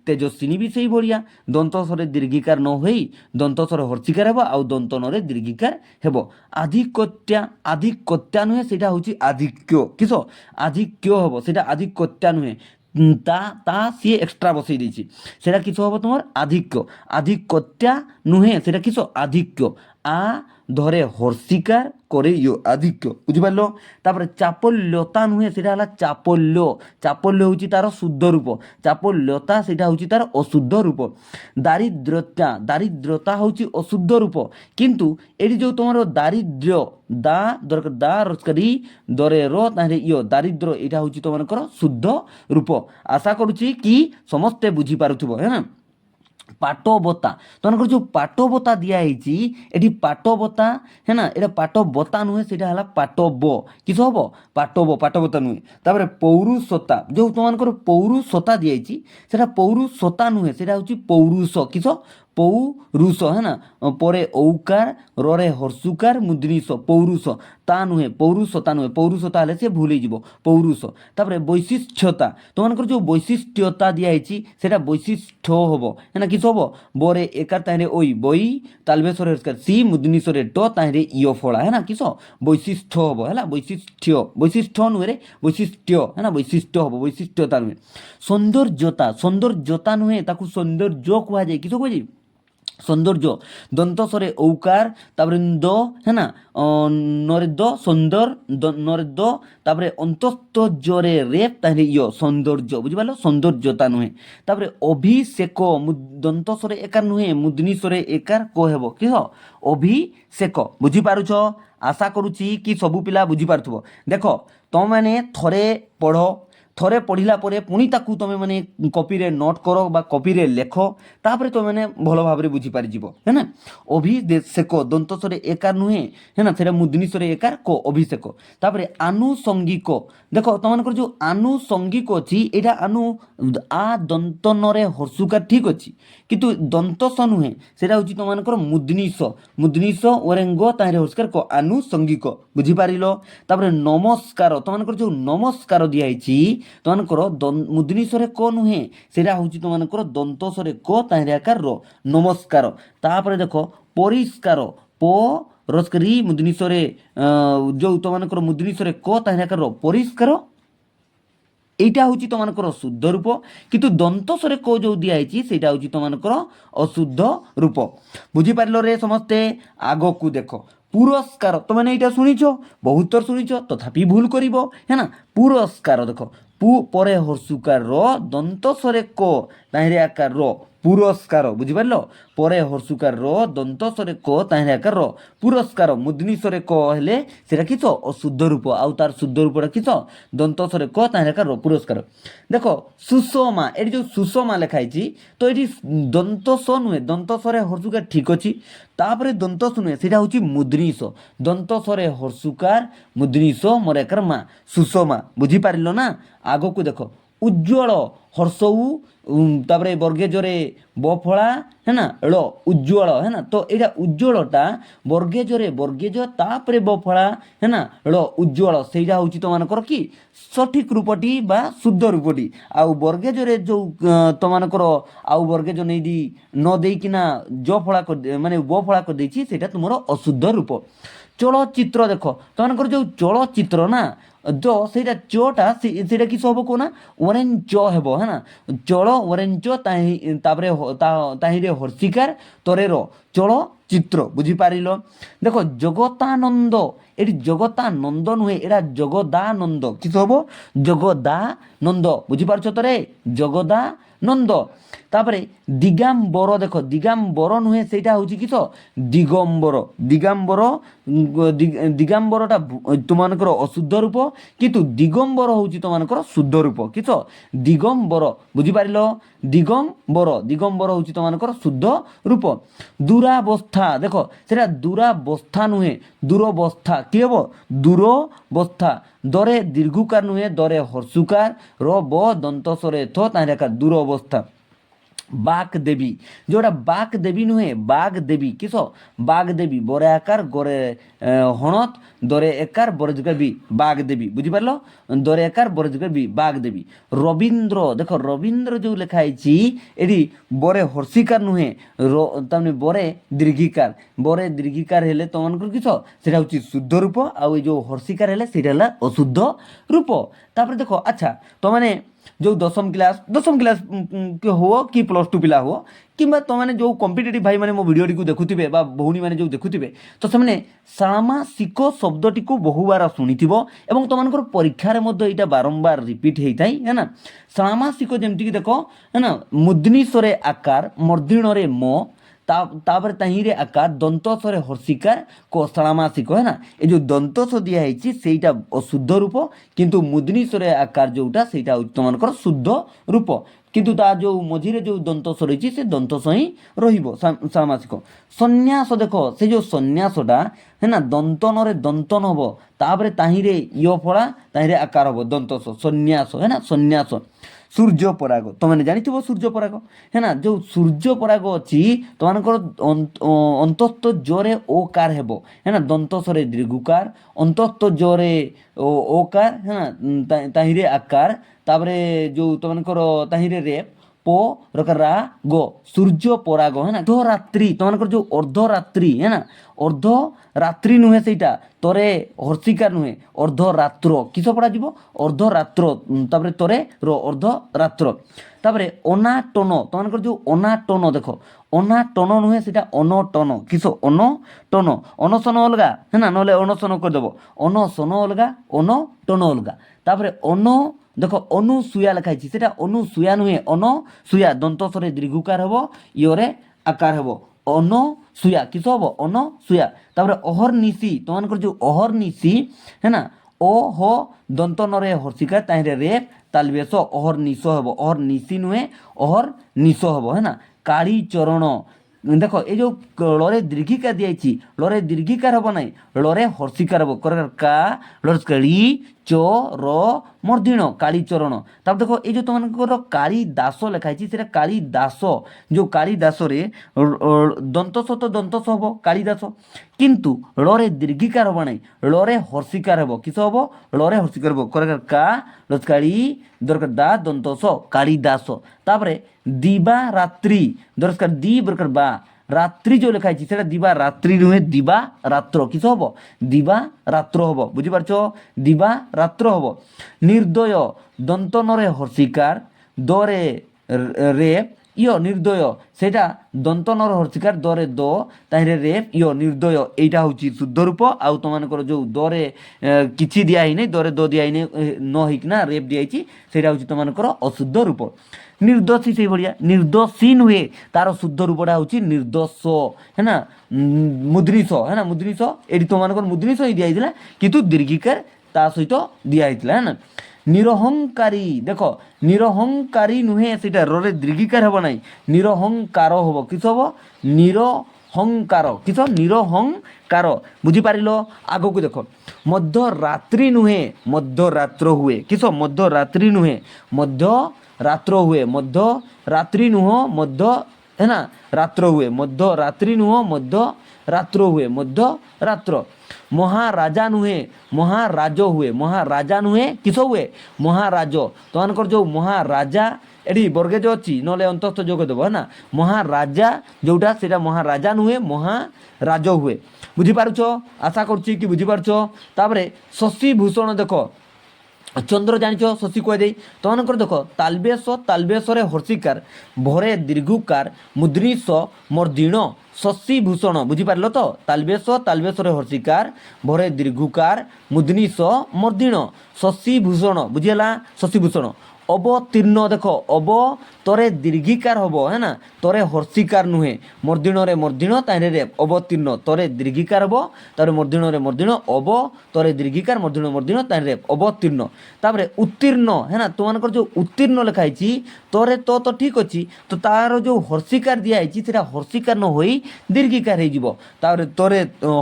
ତେଜସ୍ୱିନୀ ବି ସେଇ ଭଳିଆ ଦନ୍ତସରେ ଦୀର୍ଘିକାର ନ ହୋଇ ଦନ୍ତସରେ ହର୍ଷିକାର ହେବ ଆଉ ଦନ୍ତନରେ ଦୀର୍ଘିକାର ହେବ ଆଧିକତ୍ୟା ନୁହେଁ ସେଇଟା ହେଉଛି ଆଧିକ୍ୟ କିସ ଆଧିକ୍ୟ ହେବ ସେଇଟା ଆଧିକତ୍ୟା ନୁହେଁ ତା ସିଏ ଏକ୍ସଟ୍ରା ବସେଇ ଦେଇଛି ସେଇଟା କିସ ହେବ তোমার আধিক্যত্যা ନୁହେଁ ସେଇଟା କିସ ଆଧିକ୍ୟ ଆ ধরে হর্ষিকার করে ইয় আধিক্য বুঝিপারল তারপরে চাপল্যতা নুহে সেটা হল চাপল্য হচ্ছে তার শুদ্ধ রূপ চাপল্যতা সেটা হচ্ছে তার অশুদ্ধ রূপ দারিদ্রতা হচ্ছে অশুদ্ধ রূপ কিন্তু এটি যে তোমার দারিদ্র্য দা রস্কারি দরে র তাহলে ইয় দারিদ্র এটা হচ্ছে তোমার শুদ্ধ রূপ আশা করছি কি সমস্তে বুঝিপারুথিব হ্যাঁ পাটবতা তোমার যে পাটবতা দিয়া হয়েছি এটি পাটবতা হ্যাঁ না এটা পাটবতা নুহে সেটা হল পাটব কিস হব পাটবতা নুহে তারপরে পৌরুষতা যে তোমার পৌরুষতা দিয়েছি সেটা পৌরুষতা নুহে সেটা হচ্ছে পৌরুষ কিস পৌরুষ হ্যাঁ না পরে ঔকার রে হর্ষুকার মুদ্রিষ পৌরুষ তা নুহে পৌরুষতা নুহে পৌরুষতা হলে সে ভুলে যাব পৌরুষ তারপরে বৈশিষ্ট্যতা তোমার যে বৈশিষ্ট্যতা দিয়া হয়েছি সেটা বৈশিষ্ট্য হব হ্যাঁ না কিস হব বরে একার তাহলে ওই বই তালবেশ্বরে সি মুদ্রিণীশ্বরে ট তাহলে ইয় ফলা হ্যাঁ না কিস বৈশিষ্ট্য হব হ্যাঁ বৈশিষ্ট্য নুহে রে বৈশিষ্ট্য হ্যাঁ না বৈশিষ্ট্য হব বৈশিষ্ট্যতা নুহে সৌন্দর্যতা নুহে তাকে সৌন্দর্য কুহযায় কিস কুহযায় ସୌନ୍ଦର୍ଯ୍ୟ ଦନ୍ତସ୍ୱରେ ଔକାର ତାପରେ ଦ ହେନା ନରେ ଦ ସୁନ୍ଦର ନରେ ଦ ତାପରେ ଅନ୍ତସ୍ଥ ଜରେ ରେପ୍ ତାହେଲେ ଇୟ ସୌନ୍ଦର୍ଯ୍ୟ ବୁଝିପାରିଲ ସୌନ୍ଦର୍ଯ୍ୟତା ନୁହେଁ। ତାପରେ ଅଭିଷେକ ଦନ୍ତସ୍ୱରେ ଏକାର ନୁହେଁ ମୁଦ୍ନିସ୍ୱରେ ଏକାର କ ହେବ କିହ ଅଭିଷେକ ବୁଝିପାରୁଛ ଆଶା କରୁଛି କି ସବୁ ପିଲା ବୁଝିପାରୁଥିବ। ଦେଖ ତମେମାନେ ଥରେ ପଢ଼ ଥରେ ପଢ଼ିଲା ପରେ ପୁଣି ତାକୁ ତୁମେ ମାନେ କପିରେ ନୋଟ୍ କର ବା କପିରେ ଲେଖ ତାପରେ ତୁମେ ମାନେ ଭଲ ଭାବରେ ବୁଝିପାରିଯିବ ହେଲା। ଅଭିଷେକ ଦନ୍ତସ୍ୱରେ ଏକାର ନୁହେଁ ହେଲା ସେଟା ମୁଦ୍ନିସ୍ୱରେ ଏକାର କ ଅଭିଷେକ। ତାପରେ ଆନୁଷଙ୍ଗିକ ଦେଖ ତମାନଙ୍କର ଯେଉଁ ଆନୁଷଙ୍ଗିକ ଅଛି ଏଇଟା ଆ ଦନ୍ତନରେ ହର୍ଷୁକାର ଠିକ୍ ଅଛି କିନ୍ତୁ ଦନ୍ତସ ନୁହେଁ ସେଇଟା ହେଉଛି ତୁମମାନଙ୍କର ମୁଦ୍ନିସ ଓରେଙ୍ଗ ତାହିଁରେ ହର୍ଷୁକାର କ ଆନୁଷଙ୍ଗିକ ବୁଝିପାରିଲ। ତାପରେ ନମସ୍କାର ତୁମମାନଙ୍କର ଯେଉଁ ନମସ୍କାର ଦିଆହେଇଛି ତୁମମାନଙ୍କର ମୁଦ୍ନିସ୍ୱରେ କ ନୁହେଁ ସେଇଟା ହେଉଛି ତୁମମାନଙ୍କର ଦନ୍ତସ୍ୱରେ କ ତାହିଁରେ ଆକାର ର ନମସ୍କାର। ତାପରେ ଦେଖ ପରିଷ୍କାର ପ ରସ୍କରି ମୁଦ୍ନିସ୍ୱରେ ଯେଉଁ ତୁମମାନଙ୍କର ମୁଦ୍ନିସ୍ୱରେ କ ତାହିଁରେ ଆକାର ର ପରିଷ୍କାର এইটা হচ্ছে তোমার শুদ্ধ রূপ কিন্তু দন্তস্বরে কো যে দিয়েছি সেইটা হচ্ছে তোমার অশুদ্ধ রূপ বুঝিপার রে সমস্তে আগকু দেখ পুরস্কার তোমার এইটা শুনিছ বহুত থর শুনিছ তথাপি ভুল করব হ্যাঁ না পুরস্কার দেখ পু পরে হর্ষুকার র দন্তস্বরে ক তাহিরে আকার র পুরস্কার বুঝিপারল পরে হর্ষুকার র দন্তস্বরে ক তাহিরে আকার র পুরস্কার মুদ্নিস্বরে ক হলে সেটা কিছ অশুদ্ধ রূপ আউ তার শুদ্ধ রূপটা কিছ দন্তস্বরে ক তাহিরে আকার র পুরস্কার। দেখ সুষমা এটি যে সুষমা লেখা হয়েছি তো এটি দন্তস নুহে দন্তস্বরে হর্ষুকার ঠিক ଅଛି তাপরে দন্তস নুহে সেটা হচ্ছে মুদ্রিস দন্তস্বরে হর্ষুকার মুদ্রিস মোর একার মা সুষমা বুঝিপারিল না। আগকু দেখ উজ্জ্বল হর্ষউ তাপরে বর্গেজরে বফলা হ্যাঁ না ল উজ্জ্বল হ্যাঁ না তো এটা উজ্জ্বলটা বর্গেজরে বর্গেজ তাপরে বফলা হ্যাঁ না ল উজ্জ্বল সেইটা হচ্ছে তোমার কি সঠিক রূপটি বা শুদ্ধ রূপটি আউ বর্গেজরে যে তোমার আউ বর্গেজ নেই ন দেইকিনা জ ফলা মানে ব ফলা করে দিয়েছি সেটা তোমার অশুদ্ধ রূপ। চলচ্চিত্র দেখ তোমার যে চলচ্চিত্র না জ সেইটা চটা সেটা কিস হব কোনা ওরেঞ্চ হব হ্যাঁ না চল ওরেঞ্চ তাপরে তাহিরে হর্ষিকার তরের চলচ্চিত্র বুঝিপারিল। দেখ জগতানন্দ এটি জগতানন্দ নুহে এটা জগদানন্দ কিস হব জগদানন্দ বুঝিপারছ তোরে জগদানন্দ। তাপরে দিগাম্বর দেখ দিগাম্বর নুহে সেইটা হচ্ছে কিস দিগম্বর দিগাম্বর দিগাম্বরটা তোমার অশুদ্ধ রূপ কিন্তু দিগম্বর হচ্ছে তোমার শুদ্ধ রূপ কিস দিগম্বর বুঝিপারিল দিগম্বর দিগম্বর হচ্ছে তোমার শুদ্ধ রূপ। দুরাবস্থা দেখ সেটা দুরাবস্থা নুহে দূরবস্থা কি হব দূরবস্থা দরে দীর্ঘকার নুহে দরে হর্ষুকার র ব দন্তস্বরে থ তাহলে দূর অবস্থা। বাক দেবী যেটা বাক দেবী নুহে বাঘ দেবী কিস বাঘ দেবী বরে আকার গড়ে হণত দরে একার বরে যুগের বি বাঘ দেবী বুঝিপারল দরে একার বরে যুগের বি বাঘ দেবী। রবীন্দ্র দেখ রবীন্দ্র যে লেখা হয়েছি এটি বরে হর্ষিকার নুহে তার বরে দীর্ঘিকার হেলে তোমার কিস সেটা হচ্ছে শুদ্ধ রূপ আউ এই যে হর্ষিকার হেলে সেটা হল অশুদ্ধ রূপ। তারপরে দেখো আচ্ছা তোমানে जो दशम क्लास हो कि +2 पिला हो कि तुमने जो कॉम्पिटिटिव भाई मैंने मो वीडियो को देखुवे भौणी मैंने जो देखुवे तो से सामासिक शब्दटी को बहुबार शुणी और तुम परीक्षार यहाँ बारंबार रिपीट होता है ना। सामासिक जमीक देख है ना मुद्निस्वरे आकार मर्दिणे म तापर ताहिरे आकार दंतस्वरे हर्षिकार को सामासिक है ना ये जो दंतस दिखाई सेटा अशुद्ध रूप किंतु मुद्निस्वरे आकार जोटा सेटा तुमको शुद्ध रूप किंतु ता जो मझीरे जो दंतस रही से दंतस ही रमासिक। सन्यास देख से जो सन्यासटा है ना दंतन दंतन हम तापर ताहिरे य फला ताहिरे आकार हम दंतस सन्यास है ना सन्यास। सूर्य पराग तुमने जानी सूर्य पराग है ना जो सूर्य पराग अच्छी तुमको अंतस्थ जरे ओकार है ना दंतस्वरे दीर्घकार अंतस्थ जरे ओकार है ना ताहिरे आकार तापरे जो तुमको ताहिरे रे पो रकरा गो सूर्य पराग है ना अर्धरात्रि तुमको जो अर्धरात्रि है ना अर्धरात्रि नुहे सेटा तरे हर्षिकार नुहे अर्धरात्र किस पड़ा जीव अर्धरात्र तापरे तरे रो अर्धरात्र। তারপরে অনাটন, তোমাদের যে অনাটন দেখো অনাটন নুহে সেটা অনটন, কিস অনটন, অনশন অলগা হ্যাঁ না, নহলে অনশন করে দেবো, অনশন অলগা অনটন অলগা। তারপরে দেখো অনুসূয়া লেখা হয়েছে, সেটা অনুসূয়া নুহে অনসূয়া, দন্তস্বরে দীর্ঘকার হব, ইয়রে আকার হব অনসূয়া, কিস হব অনসূয়া। তারপরে অহর্নিশি, তোমাদের যে অহর্নিশি হ্যাঁ না, ও হ দন্ত নরে হর্ষিকা তাহিরে রেপ তালবেশ অহর্নিশ হব, অহর্নিশি নুহে অহর্নিশ হব হ্যাঁ না। কালী চরণ, দেখো এই যে লরে দীর্ঘিকার দিয়েছি, লরে দীর্ঘিকার হব নাই, লরে হর্ষিকার হব, কা লরে কালী চ র মর্দিণ কালীচরণ। তারপর দেখো এই যে তোমাদের কালী দাস লেখা হয়েছে, সেটা কালী দাস, যে কালী দাসরে দন্তস তো দন্তস হব কালীদাস, কিন্তু লরে দীর্ঘিকার হব নাই, লরে হর্ষিকার হব, কিস হব লরে হর্ষিকার হব, কা লস্কালী দরকার দা দন্তস কালীদাস। তারপরে দিবা রাত্রি, দরকার দি দরকার বা, রাত্রি যে লেখা হয়েছে সেটা দিবা রাত্রি নুহে দিবা রাত্র, কিস হব দিবা রাত্র হব, বুঝিপারছ দিবা রাত্র হব। নির্দয়, দন্ত নরে হর্ষিকার, দরে রেপ ইয় নির্দয়, সেটা দন্ত নর হর্ষিকার দরে দ তাহিরে রেপ ইয় নির্দয়, এইটা হচ্ছে শুদ্ধ রূপ। ଆଉ তোমাদের যে দরে କିଛି দিয়া হই নাই, দরে দ দিয়া হই নাই, ন হইকি না রেপ দিয়েছি, সেটা হচ্ছে তোমাদের অশুদ্ধ রূপ। ନିର୍ଦ୍ଦୋଷୀ ସେଇଭଳିଆ, ନିର୍ଦ୍ଦୋଷୀ ନୁହେଁ, ତାର ଶୁଦ୍ଧ ରୂପଟା ହେଉଛି ନିର୍ଦ୍ଦୋଷ ହେ ନା, ମୁଦ୍ରିସ ହେ ନା, ମୁଦ୍ରିସ ଏଠି ତୁମମାନଙ୍କର ମୁଦ୍ରିସ ହିଁ ଦିଆହେଇଥିଲା, କିନ୍ତୁ ଦୀର୍ଘିକାର ତା ସହିତ ଦିଆହେଇଥିଲା ହେ ନା। ନିରହଙ୍କାରୀ, ଦେଖ ନିରହଙ୍କାରୀ ନୁହେଁ, ସେଇଟା ରରେ ଦୀର୍ଘିକାର ହେବ ନାହିଁ, ନିରହଙ୍କାର ହବ, କିସ ହବ ନିରହଙ୍କାର, କିସ ନିରହଙ୍କାର, ବୁଝିପାରିଲ। ଆଗକୁ ଦେଖ ମଧ୍ୟରାତ୍ରି ନୁହେଁ ମଧ୍ୟରାତ୍ର ହୁଏ, କିସ ମଧ୍ୟରାତ୍ରି ନୁହେଁ ମଧ୍ୟ রাত্র হুয়ে, মধ্য রাত্রি নুহ মধ্য হ্যাঁ না রাত্র হুয়ে, মধ্য রাত্রি নুহ মধ্য রাত্র হুয়ে, মধ্য রাত্র। মহারাজা নুহে মহারাজ হুয়ে, মহারাজা নুহে কিস হুয়ে মহারাজ, তোমাদের যে মহারাজা এটি বর্গে যে অছি নহলে অন্তস্থ যোগ দেব হ্যাঁ না, মহারাজা যেটা সেটা মহারাজা নুহে মহারাজ হুয়ে, বুঝিপারছ, আশা করছি কি বুঝিপারছ। তারপরে শশীভূষণ, দেখো চন্দ্র জানিছ শশী কয়ে দেই, তোমাদের দেখো তালবেশ, তালবেশরে হর্ষিকার, ভরে দীর্ঘকার, মুদ্রিস মর্দিণ শশীভূষণ, বুঝিপারল তো, তালবেশ তালবেশরে হর্ষিকার, ভরে দীর্ঘকার, মুদ্রিস মর্দিণ শশীভূষণ, বুঝিলা শশীভূষণ। অবতীর্ণ, দেখো অব তরে দীর্ঘিকার হব হ্যাঁ না, তরে হর্ষিকার নুহে, মর্দিণরে মর্দিণ তাইরে রে অবতীর্ণ, তরে দীর্ঘিকার হব, তারপরে মর্দিণরে মর্দিণ অব, তরে দীর্ঘিকার মর্দিণ মর্দিণ তাইরে রে অবতীর্ণ। তারপরে উত্তীর্ণ হ্যাঁ না, তোমাদের যে উত্তীর্ণ লেখা হয়েছি তরে তো ঠিক ଅଛି, তো তার যে হর্ষিকার দিয়া হয়েছি সেটা হর্ষিকার ন হই দীর্ঘিকার হয়ে যাব, তারপরে তরে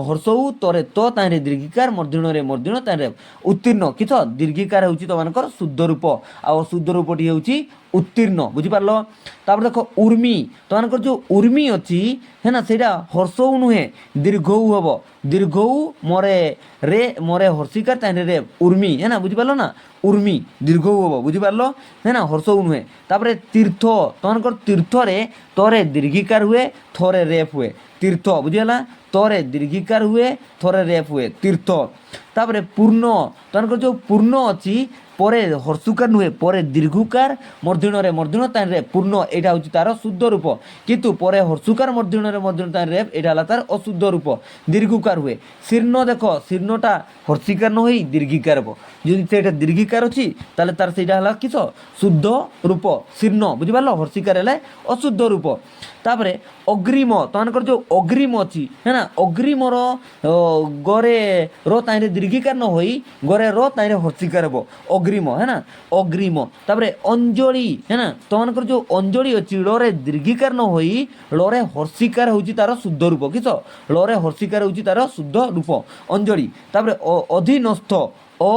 হর্ষৌ তরে তো তাইরে দীর্ঘিকার মর্দিণরে মর্দিণ তাইরে উত্তীর্ণ, কিছ দীর্ঘিকার হচ্ছে তোমাদের শুদ্ধ রূপ, আর শুদ্ধ রূপটি হচ্ছে উত্তীর্ণ, বুঝিপারল। তারপরে দেখো উর্মি, তোমাদের যে উর্মি অছি হ্যাঁ না, সেটা হর্ষৌ নুহে দীর্ঘৌ হব, দীর্ঘৌ মরে রে মরে হর্ষিকার তাই রে উর্মি হ্যাঁ না, বুঝিপারল না, উর্মি দীর্ঘৌ হব, বুঝিপারল হ্যাঁ না, হর্ষৌ নুহে। তারপরে তীর্থ, তোমাদের তীর্থরে তরে দীর্ঘিকার হুয়ে থরে রেপ হুয়ে, তীর্থ বুঝিগলা, তরে দীর্ঘিকার হুয়ে থরে রেপ হুয়ে তীর্থ। তারপরে পূর্ণ, তোমাদের যে পূর্ণ অছি পরে হর্ষুকার নুহে পরে দীর্ঘকার মর্দিণরে মর্দিণ তাই রেপ পূর্ণ, এটা হচ্ছে তার শুদ্ধ রূপ, কিন্তু পরে হর্ষুকার মর্দিণরে মর্দিণ তাই রেপ এটা হলো তার অশুদ্ধ রূপ, দীর্ঘকার হুয়ে। শীর্ণ, দেখো শীর্ণটা হর্ষিকার ন হই দীর্ঘিকার হব, যদি সেটা দীর্ঘিকার অছি তাহলে তার সেইটা হলো কিস শুদ্ধ রূপ শীর্ণ, বুঝিপারল, হর্ষিকার হলে অশুদ্ধ রূপ। তারপরে অগ্রিম, তোমাদের যে অগ্রিম অছি হ্যাঁ না, অগ্রিমর গড়ে র তাইরে দীর্ঘিকার ন হই গড়ে র তাইরে হর্ষিকার হব অগ্রিম হ্যাঁ না, অগ্রিম। তারপরে অঞ্জলি হ্যাঁ না, তোমাদের যে অঞ্জলি অছি লরে দীর্ঘিকার ন হই লরে হর্ষিকার হচ্ছে তার শুদ্ধ রূপ, কিস লরে হর্ষিকার হচ্ছে তার শুদ্ধ রূপ অঞ্জলি। তারপরে অধীনস্থ, অ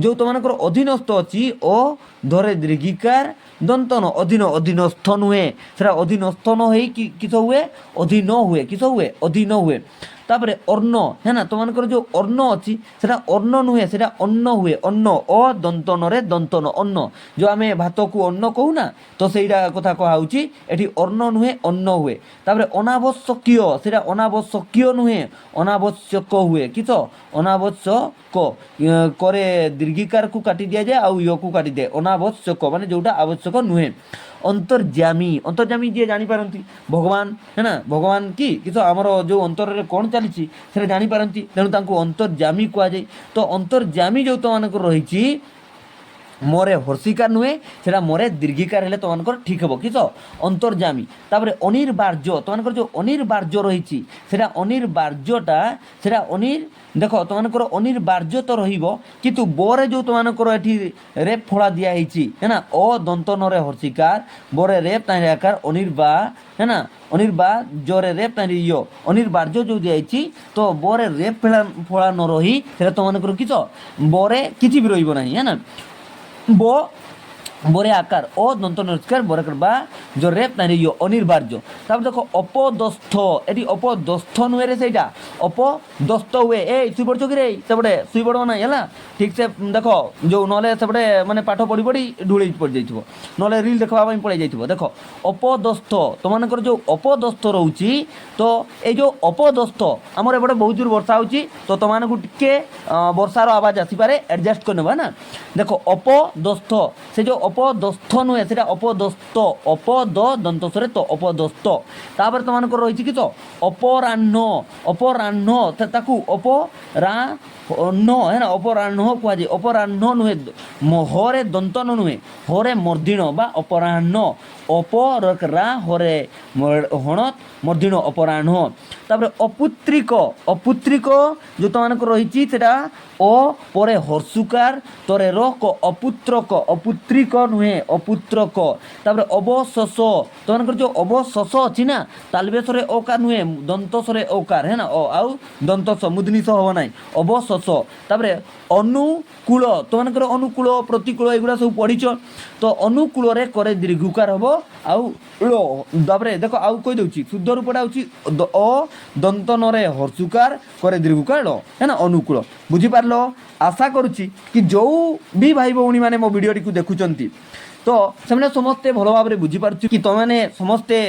যে তোমাদের অধীনস্থ অছি ও ধরে দীর্ঘিকার দন্তন অধীন, অধীনস্থ নুহে সেটা অধীনস্থ ন হই কিস হুয়ে অধীন হুয়ে, কিস হুয়ে অধীন হুয়ে। तापर अर्ण है ना तुमको जो अर्ण अच्छी सेटा अर्ण नुहे सेटा अन्न हुए अन्न अ दंतन रे दंतन अन्न जो आम भात को अन्न कहूना तो सहीटा कथा कहुची एटी अर्ण नुहे अन्न हुए तापर अनावश्यकीय सेटा अनावश्यकीय नुहे अनावश्यक हुए किस अनावश्यक करे दीर्घिकार को काटी दिया जाए आउ यो को काटी दिए अनावश्यक माने जोटा आवश्यक नुहे अंतर्जामी अंतर्जामी जी जानीपारती भगवान है ना भगवान कि तो आमर जो अंतर में कौन चली से जानीपारती तेणु अंतर्जामी कहुए तो अंतर्जामी जो तुम रही मोरे हर्षिकार नुहे से मोरे दीर्घिकार हेले तुम ठीक हे किस अंतर्जामी तापर अनिर्बार्य तुम जो अनिर्बार्य रही अनिर्बार्यटा से अनिर देख तुम अनिर्बार्य तो रु बोरे जो तुमको ये रेप फड़ा दिखाई है ना अ दंतन रे हर्षिकार बोरे रेप आकार अनिर्बा है ना अनिर्बा जोरे रेप यो अनिर्बार्य जो दिखाई तो बोरे रेप फड़ा न रही तुम किस बोरे किसी भी रही है ना बो बोरे आकार ओ दंत नमस्कार बोरे करबा जो रेप नारी यो अनिर्बार्य तब देखो अपदस्थ एटी अपदस्थ नुहे रे सेटा अपदस्थ हुए ए सुई पड़छ कि रे सेपटे सुई पड़ो ना हला ठीक से देखो जो नले सेपटे माने पाठ पढ़ी पढ़ी ढूली पड़ जाइथिबो नले रील देखबा पई पळै जाइथिबो देखो अपदस्थ तुमनकर जो अपदस्थ रहउची तो ए जो अपदस्थ हमर एपटे बहुत जोर वर्षा होची तो तुमनको टिके वर्षार आवाज आसी पारे एडजस्ट करनेबा ना देखो अपदस्थ से जो अपदस्थ नुहे से अपदस्थ अपद दंतस्वरे तो अपदस्थ तापर तुमको रही कि तो अपराह्न अपराह्न ताकू अपरा न है ना अपराह्न कहुए अपराह्न नुहे हरे दंतन नुहे हरे मर्दिण बा अपराह्न अपरा हरे हणत मर्दिण अपराह्न तापर अपुत्रिक अपुत्रिक जो तुमको रही ओ परे हर्षुकार तरे रक अपुत्रक अपुत्रिक नुहे अपुत्रक तापर अवशस तुमको जो अवशस अच्छी ना तालबेशरे ओकार नुहे दंतसरे ओकार है ना आउ दंतस मुदनिस हम ना अवशस तापर अनुकूल तुमको अनुकूल प्रतिकूल एगुड़ा सब पढ़ीच तो अनुकूल रे करे दीर्घकार हम आउ तापर देख आउ कही दूसरी शुद्ध रूपटा हूँ अ दंतन रे हर्षुकार करे दीर्घकार है ना अनुकूल बुझीपार आशा करुच्ची कि जो भी भाई भौणी मैंने मो वीडियो टी देखुंत तो से समस्ते भल भाव बुझीपार कि तुमने समस्ते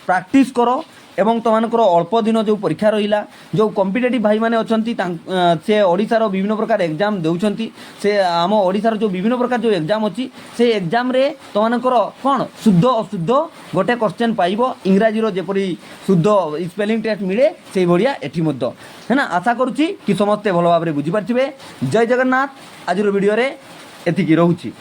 प्रैक्टिस करो एवं तुमको अल्प दिन जो परीक्षा रहा जो कॉम्पिटिटिव भाई मैंने अच्छा से ओडिशार विभिन्न प्रकार एग्जाम देउछंती से आम ओडिशार जो विभिन्न प्रकार जो एग्जाम अच्छी से एग्जाम रे तुमको कौन शुद्ध अशुद्ध गोटे क्वेश्चन पाइब इंग्राजी जपरी शुद्ध स्पेलिंग टेस्ट मिले से भाया एटी है ना आशा करुच्ची कि समस्ते भल भाव बुझीपारे जय जगन्नाथ आज वीडियो रे एतिकी रहूची।